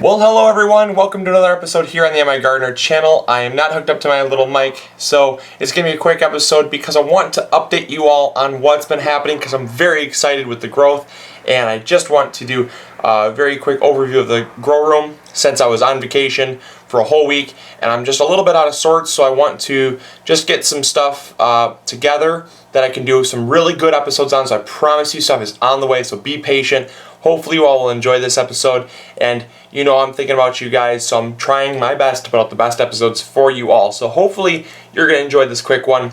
Well, hello everyone, welcome to another episode here on the MIgardener channel. I am not hooked up to my little mic, so it's going to be a quick episode because I want to update you all on what's been happening because I'm very excited with the growth, and I just want to do a very quick overview of the grow room since I was on vacation for a whole week, and I'm just a little bit out of sorts, so I want to just get some stuff together that I can do some really good episodes on, so I promise you stuff is on the way, so be patient. Hopefully you all will enjoy this episode, and you know I'm thinking about you guys, so I'm trying my best to put out the best episodes for you all. So hopefully you're going to enjoy this quick one,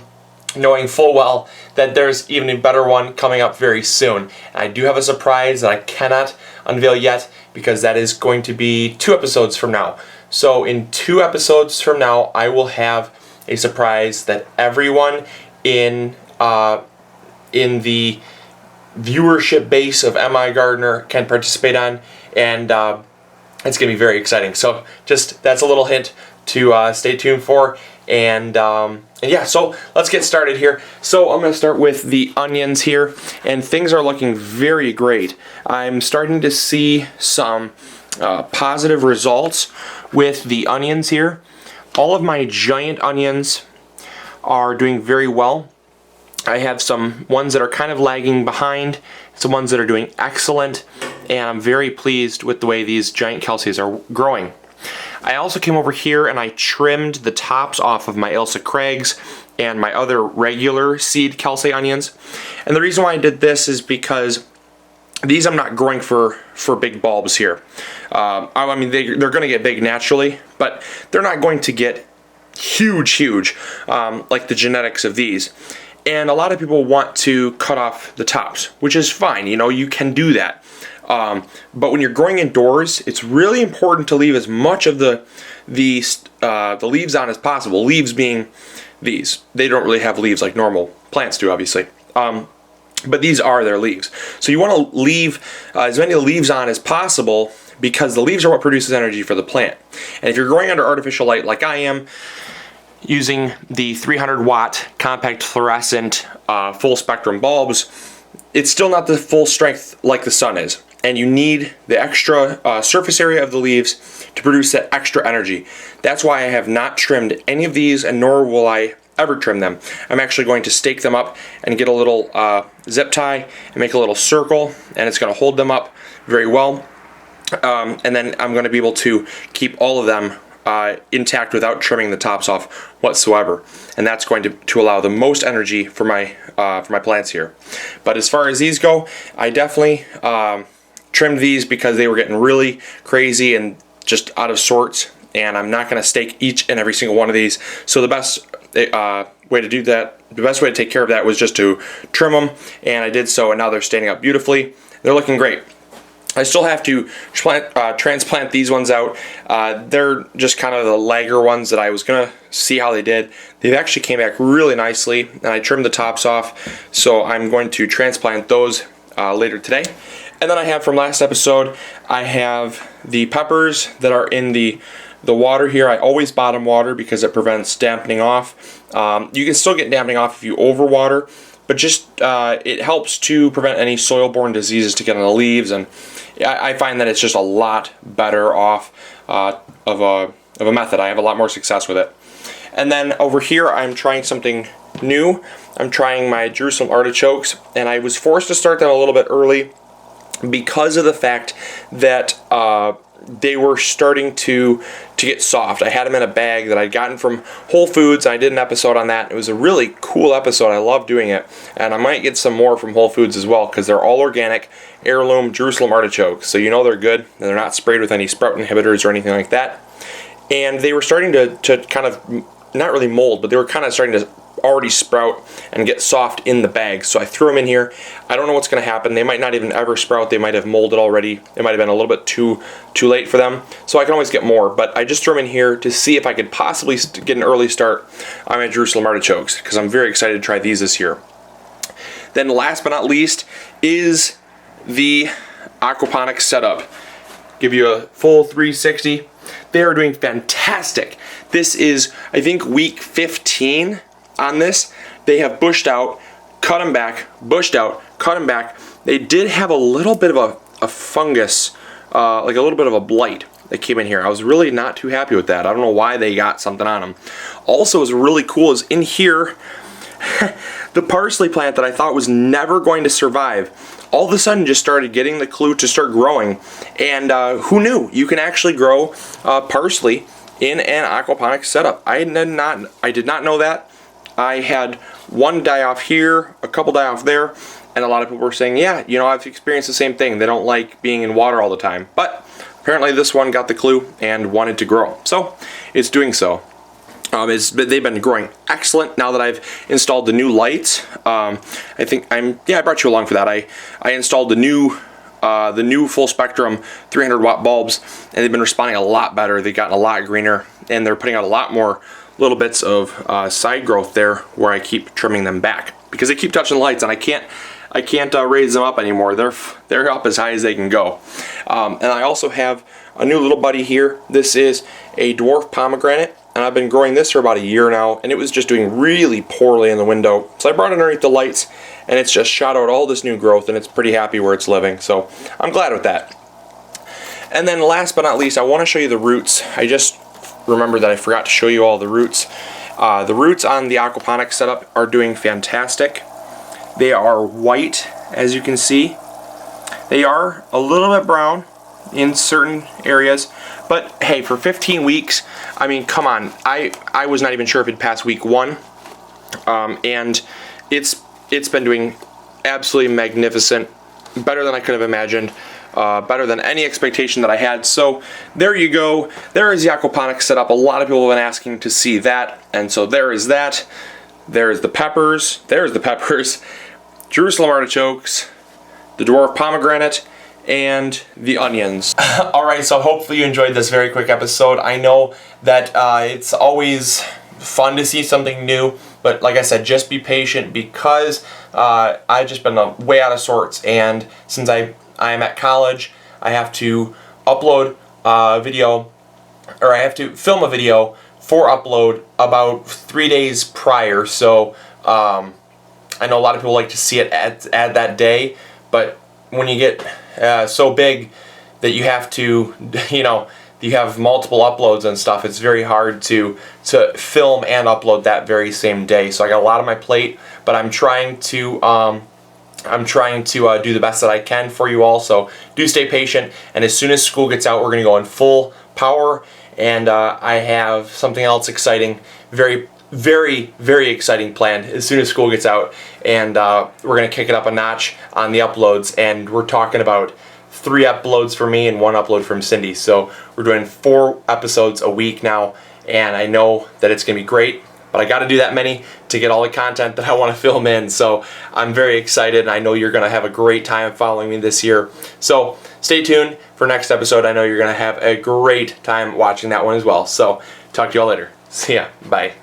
knowing full well that there's even a better one coming up very soon. And I do have a surprise that I cannot unveil yet because that is going to be 2 episodes from now. So in 2 episodes from now, I will have a surprise that everyone in the viewership base of MIgardener can participate on, and it's going to be very exciting. So just that's a little hint to stay tuned for, and yeah, so let's get started here. So I'm going to start with the onions here, and things are looking very great. I'm starting to see some positive results with the onions here. All of my giant onions are doing very well. I have some ones that are kind of lagging behind, some ones that are doing excellent, and I'm very pleased with the way these giant Kelseys are growing. I also came over here and I trimmed the tops off of my Ailsa Craigs and my other regular seed Kelsey onions. And the reason why I did this is because these I'm not growing for big bulbs here. I mean, they're going to get big naturally, but they're not going to get huge like the genetics of these. And a lot of people want to cut off the tops, which is fine. You know, you can do that. But when you're growing indoors, it's really important to leave as much of the leaves on as possible. Leaves being these. They don't really have leaves like normal plants do, obviously. But these are their leaves. So you want to leave as many leaves on as possible because the leaves are what produces energy for the plant. And if you're growing under artificial light like I am, using the 300 watt compact fluorescent full spectrum bulbs, it's still not the full strength like the sun is, and you need the extra surface area of the leaves to produce that extra energy. That's why I have not trimmed any of these, and nor will I ever trim them. I'm actually going to stake them up and get a little zip tie and make a little circle, and it's going to hold them up very well, and then I'm going to be able to keep all of them intact without trimming the tops off whatsoever, and that's going to allow the most energy for my plants here. But as far as these go, I definitely trimmed these because they were getting really crazy and just out of sorts, and I'm not going to stake each and every single one of these. So the best way to do that, the best way to take care of that was just to trim them, and I did so, and now they're standing up beautifully. They're looking great. I still have to transplant these ones out. They're just kind of the lagger ones that I was going to see how they did. They actually came back really nicely, and I trimmed the tops off, so I'm going to transplant those later today. And then I have from last episode, I have the peppers that are in the water here. I always bottom water because it prevents dampening off. You can still get dampening off if you overwater, but just it helps to prevent any soil-borne diseases to get on the leaves, and I find that it's just a lot better off of a method. I have a lot more success with it. And then over here, I'm trying something new. I'm trying my Jerusalem artichokes, and I was forced to start them a little bit early because of the fact that they were starting to get soft. I had them in a bag that I'd gotten from Whole Foods. I did an episode on that. It was a really cool episode. I love doing it, and I might get some more from Whole Foods as well because they're all organic, heirloom Jerusalem artichokes. So you know they're good, and they're not sprayed with any sprout inhibitors or anything like that. And they were starting to kind of, not really mold, but they were kind of starting to already sprout and get soft in the bag. So I threw them in here. I don't know what's going to happen. They might not even ever sprout. They might have molded already. It might have been a little bit too late for them. So I can always get more, but I just threw them in here to see if I could possibly get an early start on my Jerusalem artichokes, because I'm very excited to try these this year. Then last but not least is the Aquaponics setup. Give you a full 360. They are doing fantastic. This is, I think, week 15 on this. They have bushed out, cut them back, bushed out, cut them back. They did have a little bit of a fungus like a little bit of a blight that came in here. I was really not too happy with that. I don't know why they got something on them. Also, what's really cool is in here, the parsley plant that I thought was never going to survive, all of a sudden just started getting the clue to start growing. And who knew? You can actually grow parsley in an aquaponics setup. I did not know that. I had one die off here, a couple die off there, and a lot of people were saying, yeah, you know, I've experienced the same thing. They don't like being in water all the time. But apparently this one got the clue and wanted to grow. So it's doing so. They've been growing excellent now that I've installed the new lights. I brought you along for that. I installed the new full spectrum 300 watt bulbs, and they've been responding a lot better. They've gotten a lot greener, and they're putting out a lot more little bits of side growth there where I keep trimming them back because they keep touching the lights, and I can't raise them up anymore. They're up as high as they can go. And I also have a new little buddy here. This is a Dwarf Pomegranate, and I've been growing this for about a year now, and it was just doing really poorly in the window. So I brought it underneath the lights, and it's just shot out all this new growth, and it's pretty happy where it's living. So I'm glad with that. And then last but not least, I want to show you the roots. I just remembered that I forgot to show you all the roots. The roots on the aquaponics setup are doing fantastic. They are white, as you can see. They are a little bit brown in certain areas, but hey, for 15 weeks, I mean, come on. I was not even sure if it'd pass week 1, and it's been doing absolutely magnificent, better than I could have imagined, better than any expectation that I had. So there you go. There is the aquaponics setup. A lot of people have been asking to see that, and so there is that. There's the peppers. There's the peppers. Jerusalem artichokes, the dwarf pomegranate, and the onions. Alright, so hopefully you enjoyed this very quick episode. I know that it's always fun to see something new, but like I said, just be patient because I've just been way out of sorts, and since I am at college, I have to upload a video, or I have to film a video for upload about 3 days prior, so I know a lot of people like to see it at that day, but when you get so big that you have to, you know, you have multiple uploads and stuff, it's very hard to film and upload that very same day. So I got a lot on my plate, but I'm trying to do the best that I can for you all. So do stay patient, and as soon as school gets out, we're going to go in full power, and I have something else exciting, very exciting planned as soon as school gets out, and we're going to kick it up a notch on the uploads, and we're talking about 3 uploads for me and 1 upload from Cindy. So we're doing 4 episodes a week now, and I know that it's going to be great, but I got to do that many to get all the content that I want to film in. So I'm very excited, and I know you're going to have a great time following me this year. So stay tuned for next episode. I know you're going to have a great time watching that one as well. So talk to you all later. See ya. Bye.